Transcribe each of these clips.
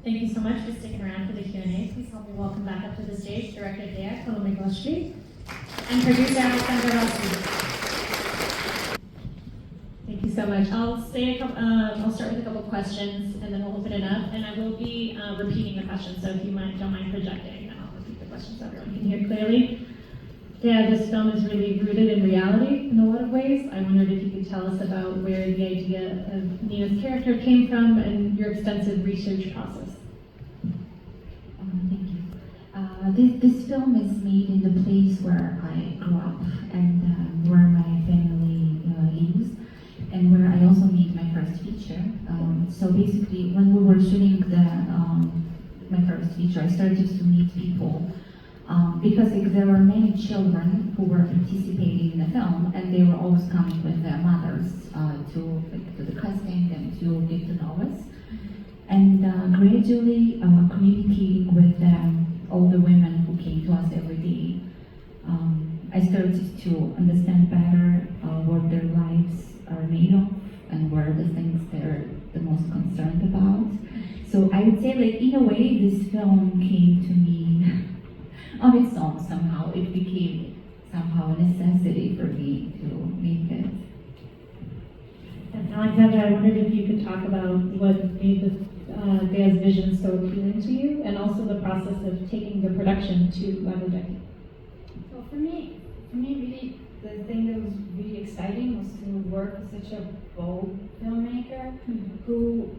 Thank you so much for sticking around for the Q&A. Please help me welcome back up to the stage Director Dea Kulumbegashvili and producer Alexander Rossi. Thank you so much. I'll start with a couple questions and then we'll open it up. And I will be repeating the questions, so if you don't mind projecting, then I'll repeat the questions so everyone can hear clearly. Yeah, this film is really rooted in reality in a lot of ways. I wondered if you could tell us about where the idea of Nina's character came from and your extensive research process. Thank you. This film is made in the place where I grew up and where my family lives, and where I also made my first feature. So basically, when we were shooting my first feature, I started to meet people. Because there were many children who were participating in the film, and they were always coming with their mothers to the casting and to get to know us. And gradually communicating with all the women who came to us every day, I started to understand better what their lives are made of and what are the things they're the most concerned about. So I would say, in a way, this film came to me on its own somehow. It became somehow a necessity for me to make it. And Alexander, I wondered if you could talk about what made Dea's vision so appealing to you, and also the process of taking the production to Lagodeki. So for me, really, the thing that was really exciting was to work with such a bold filmmaker who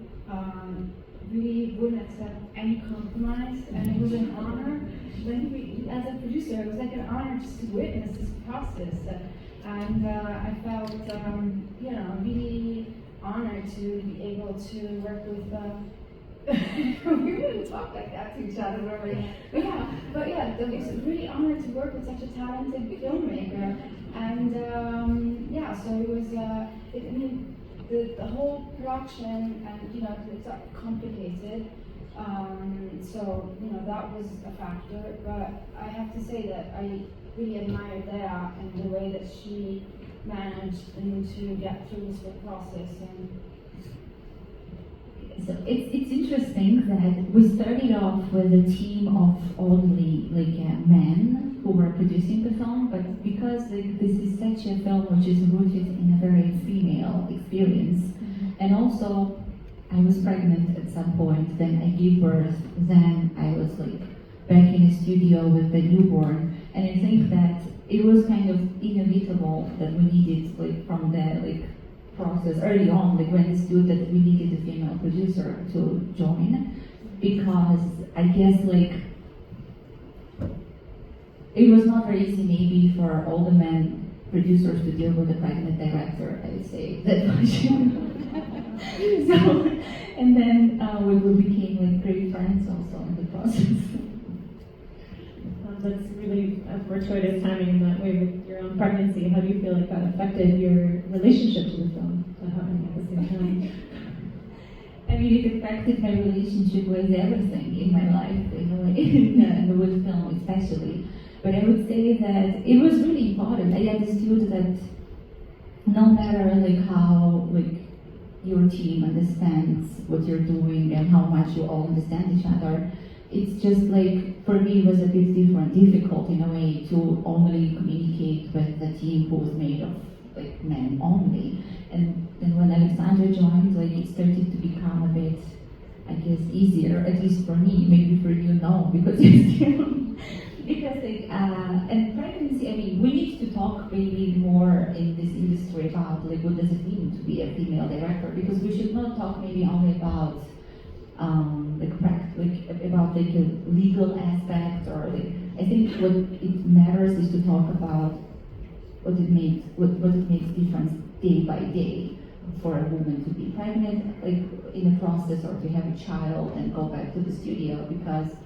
really wouldn't accept any compromise, and it was an honor. As a producer, it was like an honor just to witness this process, and I felt, really honored to be able to work with. We wouldn't talk like that to each other normally, but it's really honored to work with such a talented filmmaker, and so it was. The whole production, and it's complicated. So that was a factor, but I have to say that I really admire Dea and the way that she managed to get through this whole process. And so it's interesting that we started off with a team of only men who were producing the film, but because this is such a film which is rooted in a very female experience, and also I was pregnant at some point, then I gave birth, then I was back in a studio with the newborn, and I think that it was kind of inevitable that we needed from the process early on, we understood that we needed a female producer to join, because I guess it was not very easy maybe for all the men producers to deal with a pregnant director, I would say that much. So, and then we became great friends also in the process. That's really a fortuitous timing in that way with your own pregnancy. How do you feel that affected your relationship to the film happening at the same time? I mean, it affected my relationship with everything in my life, in a way, and with film especially. But I would say that it was really important. I understood that no matter how your team understands what you're doing and how much you all understand each other, it's just for me it was a bit difficult in a way to only communicate with the team who was made of men only. And then when Alexander joined, it started to become a bit, I guess, easier, at least for me. Maybe for you, no, because you're still because and pregnancy, I mean, we need to talk maybe more in this industry about what does it mean to be a female director, because we should not talk maybe only about about a legal aspect, or I think what it matters is to talk about what it makes difference day by day for a woman to be pregnant, in a process, or to have a child and go back to the studio, because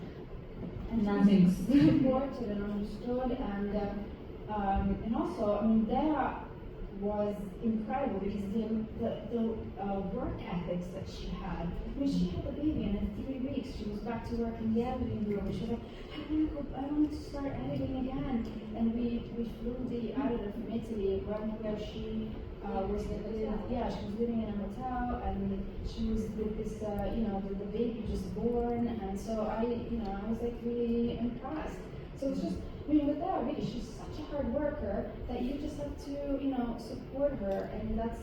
nothing's supported and understood, and also, Dea was incredible because the work ethics that she had. She had the baby, and in 3 weeks she was back to work in the editing room. She was like, I want to start editing again. And we flew the editor from Italy, where she was living. She was living in a hotel, and she was with this, the baby just born, and so I was like really impressed. So it's just, with that, really, she's such a hard worker that you just have to, support her, and that's,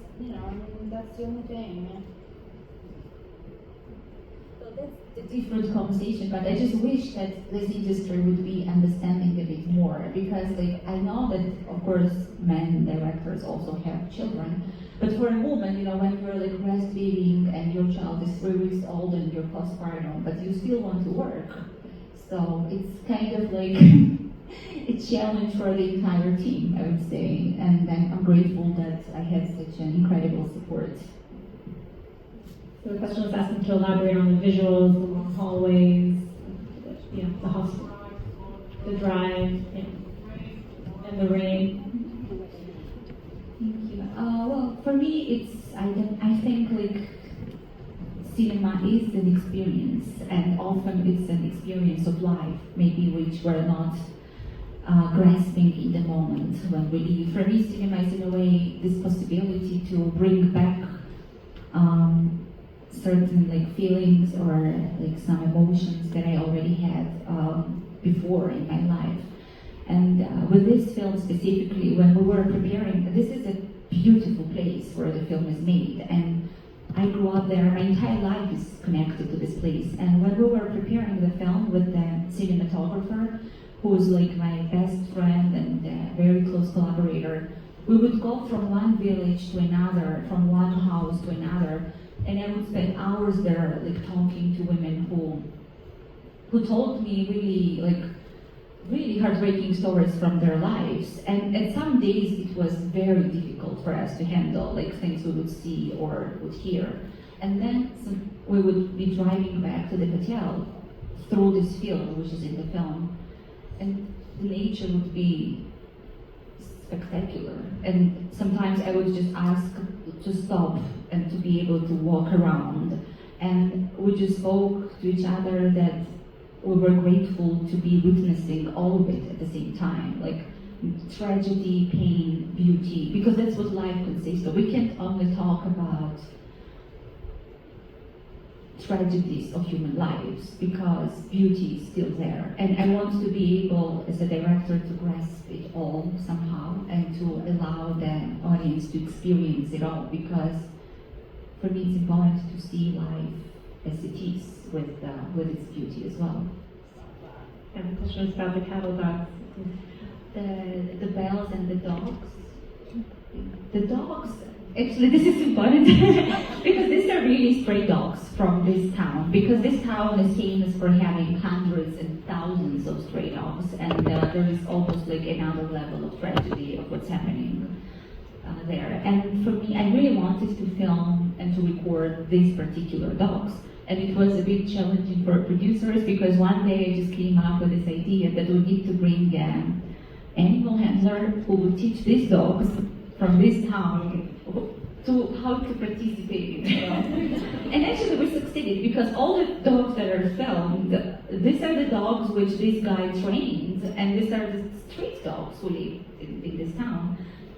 that's the only thing. So that's a different conversation, but I just wish that this industry would be understanding a bit more, because I know that of course men directors also have children, but for a woman, when you're breastfeeding and your child is 3 weeks old and you're postpartum, but you still want to work, so it's kind of like a challenge for the entire team, I would say, and I'm grateful that I had such an incredible support. So the question was asking to elaborate on the visuals, the long hallways, the hospital, the drive, and the rain. Thank you. Well, for me, I think cinema is an experience, and often it's an experience of life, maybe which we're not grasping in the moment when we leave. For me, cinema is in a way this possibility to bring back certain feelings or some emotions that I already had before in my life. And with this film specifically, when we were preparing, this is a beautiful place where the film is made, and I grew up there. My entire life is connected to this place. And when we were preparing the film with the cinematographer, who was my best friend and a very close collaborator, we would go from one village to another, from one house to another, and I would spend hours there talking to women who told me really heartbreaking stories from their lives. And at some days it was very difficult for us to handle, things we would see or would hear. And then we would be driving back to the hotel through this field, which is in the film, and the nature would be spectacular. And sometimes I would just ask to stop and to be able to walk around. And we just spoke to each other that we were grateful to be witnessing all of it at the same time, tragedy, pain, beauty, because that's what life consists of. We can't only talk about tragedies of human lives, because beauty is still there. And I want to be able, as a director, to grasp it all somehow and to allow the audience to experience it all, because for me it's important to see life as it is, with its beauty as well. And the question was about the cattle dogs. The bells and the dogs. The dogs, actually this is important because these are really stray dogs from this town, because this town is famous for having hundreds and thousands of stray dogs, and there is almost another level of tragedy of what's happening there. And for me, I really wanted to film and to record these particular dogs. And it was a bit challenging for producers, because one day I just came up with this idea that we need to bring an animal handler who would teach these dogs from this town to how to participate in the film. And actually we succeeded, because all the dogs that are filmed, these are the dogs which this guy trained, and these are the street dogs who live in this town.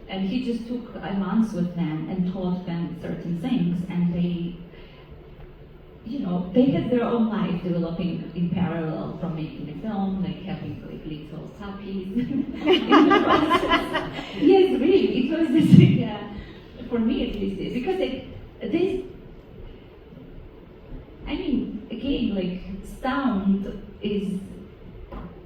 And he just took a month with them and taught them certain things, and they had their own life developing in parallel from making the film, having little puppies in the process. Yes, really, it was this, for me at least, because again, sound is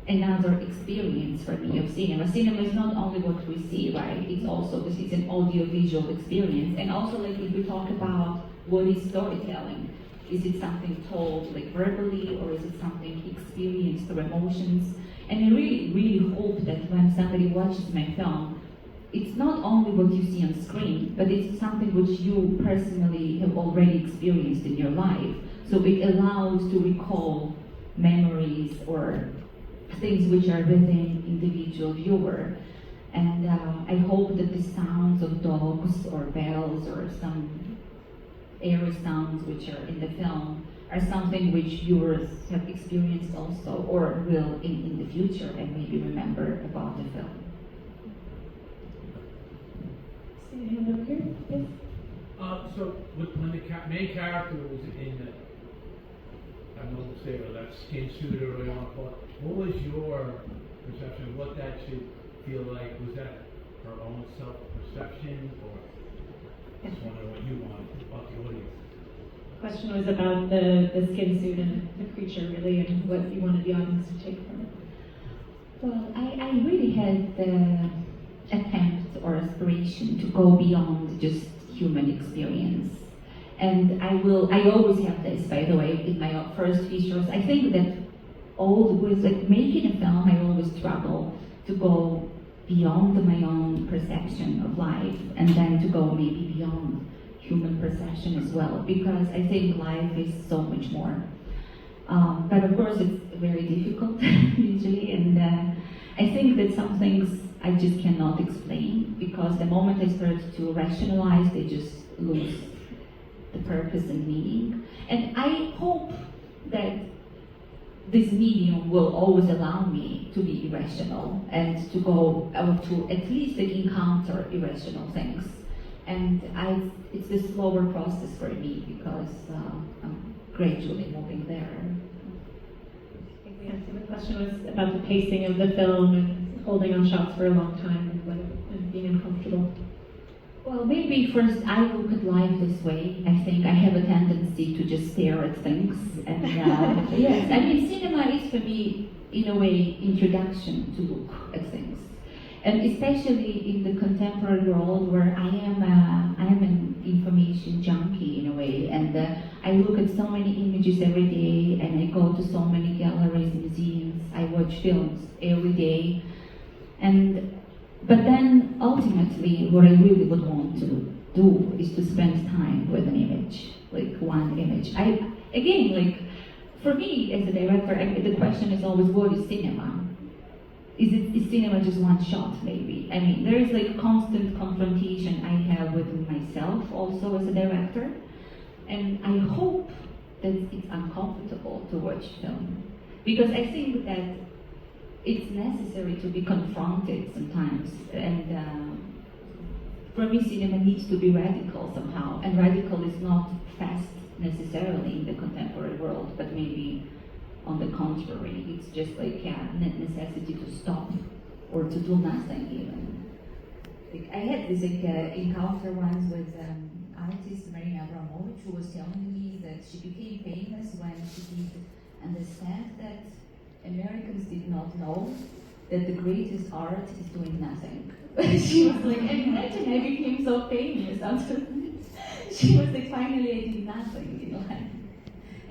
another experience for me of cinema. Cinema is not only what we see, right? It's also, this is an audio-visual experience. And also, if we talk about what is storytelling, is it something told verbally, or is it something experienced through emotions? And I really, really hope that when somebody watches my film, it's not only what you see on screen, but it's something which you personally have already experienced in your life. So it allows to recall memories or things which are within individual viewer. And I hope that the sounds of dogs or bells or some airy sounds which are in the film are something which viewers have experienced also, or will in the future, and maybe remember about the film. See a hand over here? Yes. So when the main character was in the, I don't know what to say, or that skin suit or whatever you want to call it, what was your perception of what that should feel like? Was that her own self-perception, or just wondering what you wanted about the audience? The question was about the skin suit and the creature, really, and what you wanted the audience to take from it. Well, I really had the attempt or aspiration to go beyond just human experience. And I always have this, by the way, in my first features. I think that with making a film, I always struggle to go beyond my own perception of life, and then to go maybe beyond human perception as well, because I think life is so much more. But of course, it's very difficult usually, and I think that some things I just cannot explain, because the moment I start to rationalize, they just lose the purpose and meaning. And I hope that this medium will always allow me to be irrational and to go, or to at least encounter irrational things. And it's a slower process for me, because I'm gradually moving there. I think we answered the question was about the pacing of the film and holding on shots for a long time and being uncomfortable. Well, maybe first I look at life this way. I think I have a tendency to just stare at things. And yes, I mean, cinema is for me, in a way, introduction to look at things. And especially in the contemporary world, where I am an information junkie in a way, and I look at so many images every day, and I go to so many galleries, museums, I watch films every day, but then ultimately what I really would want to do is to spend time with an image, like one image. For me as a director, the question is always, what is cinema? Is cinema just one shot, maybe? I mean, there is like constant confrontation I have with myself also as a director, and I hope that it's uncomfortable to watch film, because I think that it's necessary to be confronted sometimes, and for me cinema needs to be radical somehow, and radical is not fast necessarily in the contemporary world, but maybe on the contrary, it's just like necessity to stop or to do nothing even. Like, I had this encounter once with artist Marina Abramovic, who was telling me that she became famous when she did understand that Americans did not know that the greatest art is doing nothing. She was like, imagine I became so famous after she was like, finally I did nothing, you know.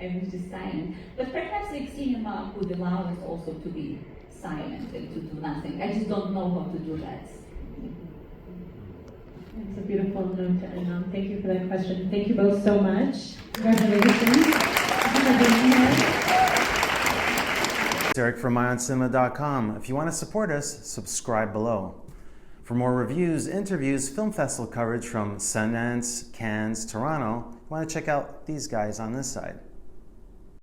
I was just silent. But perhaps like cinema would allow us also to be silent and to do nothing. I just don't know how to do that. It's a beautiful note to end on. Thank you for that question. Thank you both so much. Congratulations. It's Eric from IONCINEMA.com. If you want to support us, subscribe below. For more reviews, interviews, film festival coverage from Sundance, Cannes, Toronto, you want to check out these guys on this side.